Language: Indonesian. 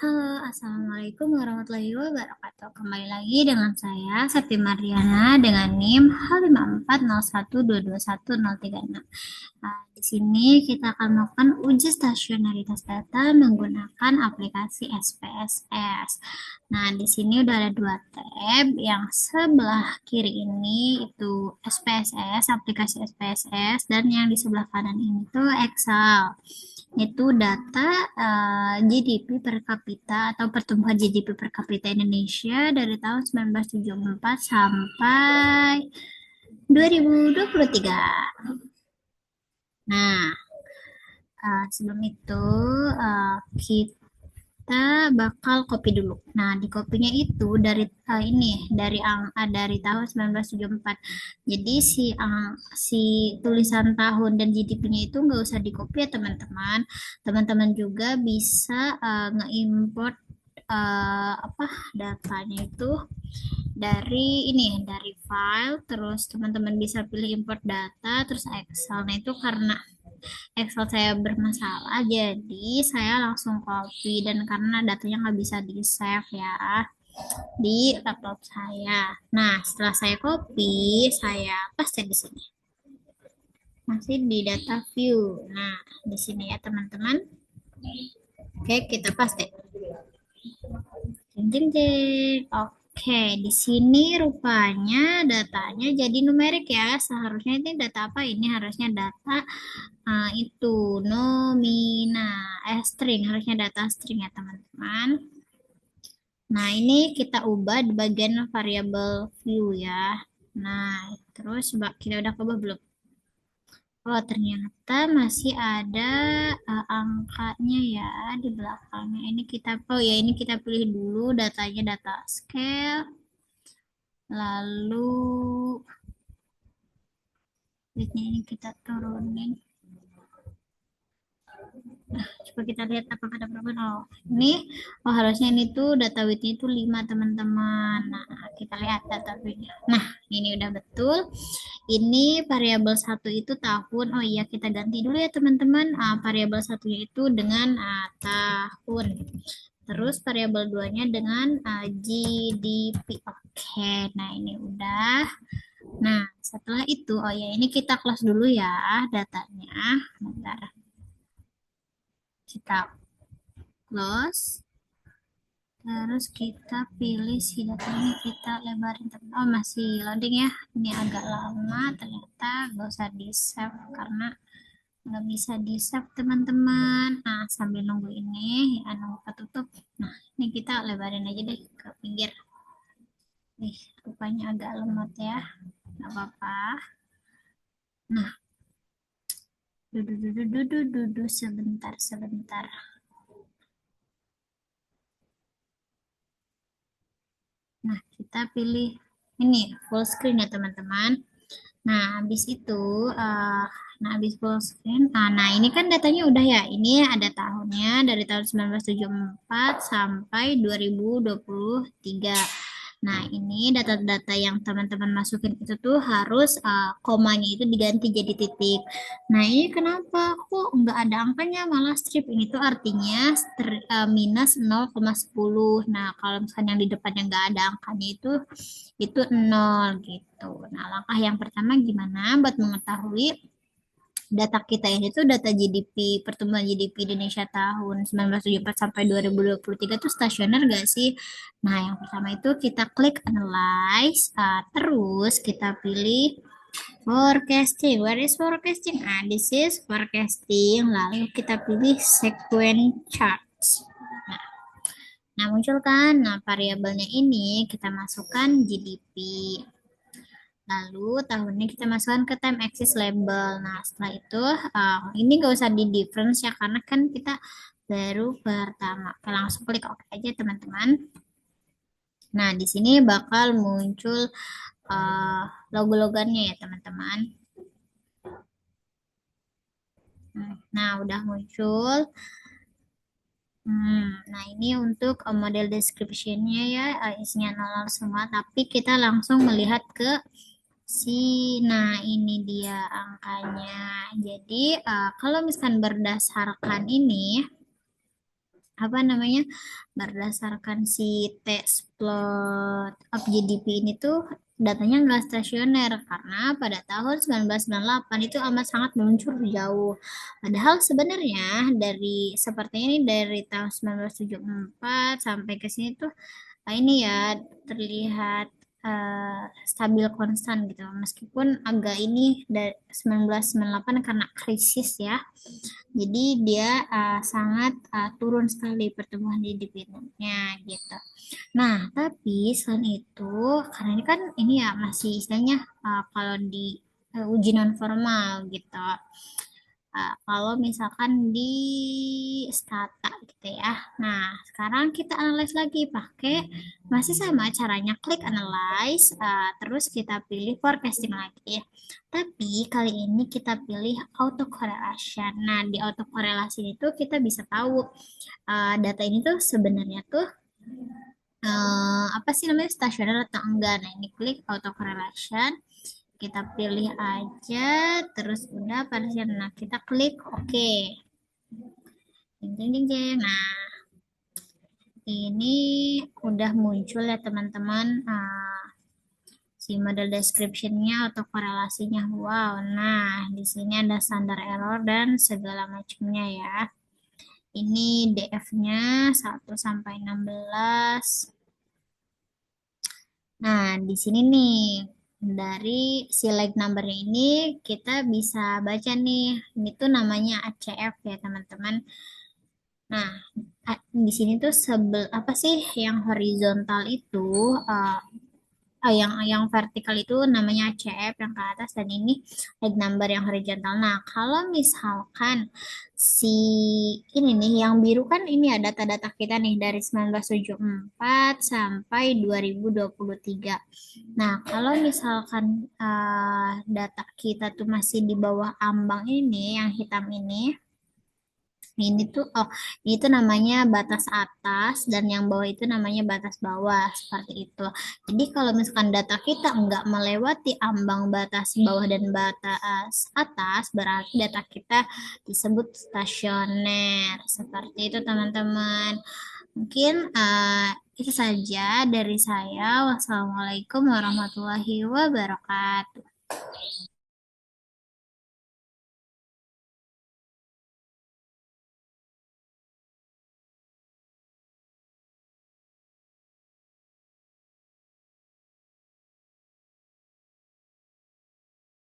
Halo, Assalamualaikum warahmatullahi wabarakatuh. Kembali lagi dengan saya, Septi Mariana, dengan NIM H540122136. Di sini kita akan melakukan uji stasionaritas data menggunakan aplikasi SPSS. Nah, di sini udah ada dua tab. Yang sebelah kiri ini itu SPSS, aplikasi SPSS, dan yang di sebelah kanan ini tuh Excel. Itu data GDP per kapita atau pertumbuhan GDP per kapita Indonesia dari tahun 1974 sampai 2023. Nah, sebelum itu kita bakal copy dulu. Nah, di kopinya itu dari dari tahun 1974. Jadi si tulisan tahun dan GDP-nya itu nggak usah di copy ya teman-teman. Teman-teman juga bisa nge-import apa datanya itu dari file, terus teman-teman bisa pilih import data, terus Excel. Nah, itu karena Excel saya bermasalah, jadi saya langsung copy, dan karena datanya nggak bisa di save ya di laptop saya. Nah, setelah saya copy, saya paste di sini. Masih di data view. Nah, di sini ya teman-teman. Oke, kita paste. Jeng jeng jeng. Oke, di sini rupanya datanya jadi numerik ya. Seharusnya ini data apa? Ini harusnya data itu nomina string, harusnya data string ya teman-teman. Nah, ini kita ubah di bagian variable view ya. Nah, terus kita udah ubah belum? Oh, ternyata masih ada angkanya ya di belakangnya. Ini kita pilih dulu datanya, data scale. Lalu width-nya ini kita turunin. Coba kita lihat apakah ada perubahan. Harusnya ini tuh data width-nya itu 5 teman-teman. Nah, kita lihat data width-nya. Nah, ini udah betul. Ini variabel satu itu tahun. Oh iya, kita ganti dulu ya teman-teman. Variabel satunya itu dengan tahun. Terus variabel 2-nya dengan GDP. Oke, nah ini udah. Nah, setelah itu, oh ya, ini kita close dulu ya datanya. Bentar, kita close. Terus kita pilih si datanya, kita lebarin. Oh, masih loading ya. Ini agak lama, ternyata gak usah di save karena nggak bisa di save teman-teman. Nah, sambil nunggu ini, ya nunggu ketutup. Nah, ini kita lebarin aja deh ke pinggir. Nih, rupanya agak lemot ya. Nggak apa-apa. Nah, sebentar. Nah, kita pilih ini full screen ya teman-teman. Nah, habis itu, habis full screen, nah ini kan datanya udah ya. Ini ada tahunnya dari tahun 1974 sampai 2023. Nah, ini data-data yang teman-teman masukin itu tuh harus komanya itu diganti jadi titik. Nah, ini kenapa kok nggak ada angkanya malah strip? Ini tuh artinya minus 0,10. Nah, kalau misalnya yang di depannya nggak ada angkanya itu 0 gitu. Nah, langkah yang pertama gimana buat mengetahui data kita ini tuh data GDP, pertumbuhan GDP Indonesia tahun 1974 sampai 2023 tuh stasioner gak sih? Nah, yang pertama itu kita klik analyze, terus kita pilih forecasting. Where is forecasting? This is forecasting. Lalu kita pilih sequence charts. Nah, muncul kan? Nah, variabelnya ini kita masukkan GDP. Lalu tahunnya kita masukkan ke time axis label. Nah, setelah itu ini nggak usah di difference ya karena kan kita baru pertama. Oke, langsung klik OK aja teman-teman. Nah, di sini bakal muncul uh, logo-logannya ya teman-teman. Nah, udah muncul. Nah, ini untuk model description-nya ya, isinya nol semua, tapi kita langsung melihat ke nah ini dia angkanya. Jadi kalau misalkan berdasarkan ini apa namanya, berdasarkan si T-Splot of GDP ini tuh datanya nggak stasioner karena pada tahun 1998 itu amat sangat meluncur jauh. Padahal sebenarnya dari sepertinya ini dari tahun 1974 sampai ke sini tuh ini ya terlihat stabil konstan gitu. Meskipun agak ini dari 1998 karena krisis ya. Jadi dia sangat turun sekali pertumbuhan GDP-nya gitu. Nah, tapi selain itu, karena ini kan ini ya masih istilahnya kalau di uji non formal gitu. Kalau misalkan di Stata gitu ya. Nah, sekarang kita analyze lagi pakai masih sama caranya klik analyze, terus kita pilih forecasting lagi. Tapi kali ini kita pilih auto correlation. Nah, di auto korelasi itu kita bisa tahu data ini tuh sebenarnya tuh apa sih namanya stasioner atau enggak. Nah, ini klik auto correlation. Kita pilih aja, terus udah pada nah kita klik oke. Jeng, jeng, jeng, jeng. Nah, ini udah muncul ya teman-teman si model description-nya atau korelasinya. Wow, nah di sini ada standar error dan segala macamnya ya. Ini DF-nya 1 sampai 16. Nah, di sini nih dari si leg number ini kita bisa baca nih. Ini tuh namanya ACF ya, teman-teman. Nah, di sini tuh apa sih yang horizontal itu uh, yang vertikal itu namanya CF yang ke atas dan ini leg number yang horizontal. Nah, kalau misalkan si ini nih yang biru kan ini ya data-data kita nih dari 1974 sampai 2023. Nah, kalau misalkan data kita tuh masih di bawah ambang ini yang hitam ini, ini tuh namanya batas atas dan yang bawah itu namanya batas bawah seperti itu. Jadi kalau misalkan data kita nggak melewati ambang batas bawah dan batas atas, berarti data kita disebut stasioner. Seperti itu teman-teman. Mungkin itu saja dari saya. Wassalamualaikum warahmatullahi wabarakatuh.